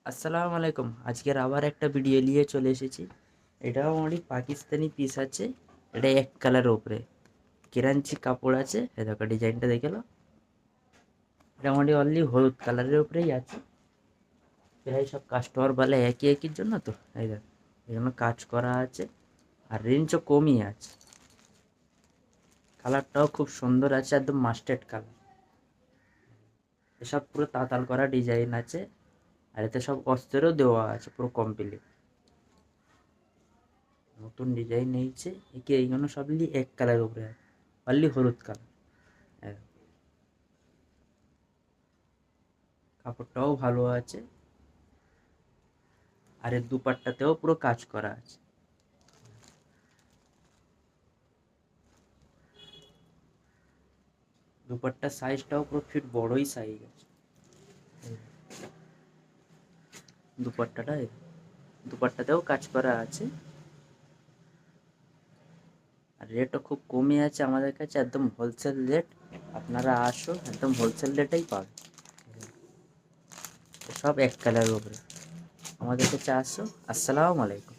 আসসালামু আলাইকুম। আজকের আবার একটা ভিডিও নিয়ে চলে এসেছি। এটাও আমারই পাকিস্তানি পিস আছে। এটা এক কালারের উপরে কিরাঞ্চি কাপড় আছে। এই দেখো ডিজাইনটা দেখে নাও। এটা আমারই অনলি হলুদ কালারের উপরেই আছে। প্রায় সব কাস্টমার বলে একই একই জন্য তো এই দেখো এই জন্য কাজ করা আছে। আর রেঞ্জও কমই আছে। কালারটাও খুব সুন্দর আছে, একদম মাস্টার্ড কালার। এসব পুরো তাতাল করা ডিজাইন আছে। আর এতে সব অস্ত্রেরও দেওয়া আছে পুরো কমপ্লিট। নতুন ডিজাইন এইছে একে এইগুলো সবলি এক কালার উপরে আছে, অনলি হলুদ কালার। কাপড়টাও ভালো আছে। আর এর দুপাট্টাতেও পুরো কাজ করা আছে। দুপাট্টার সাইজটাও পুরো ফিট বড়ই সাইজ আছে। দুপাট্টাটা দুপাট্টাতেও কাজ করা আছে। আর রেটও খুব কমই আছে আমাদের কাছে, একদম হোলসেল রেট। আপনারা আসো, একদম হোলসেল রেটেই পাবেন। সব এক কালারের উপরে আমাদের কাছে আসো। আসসালামু আলাইকুম।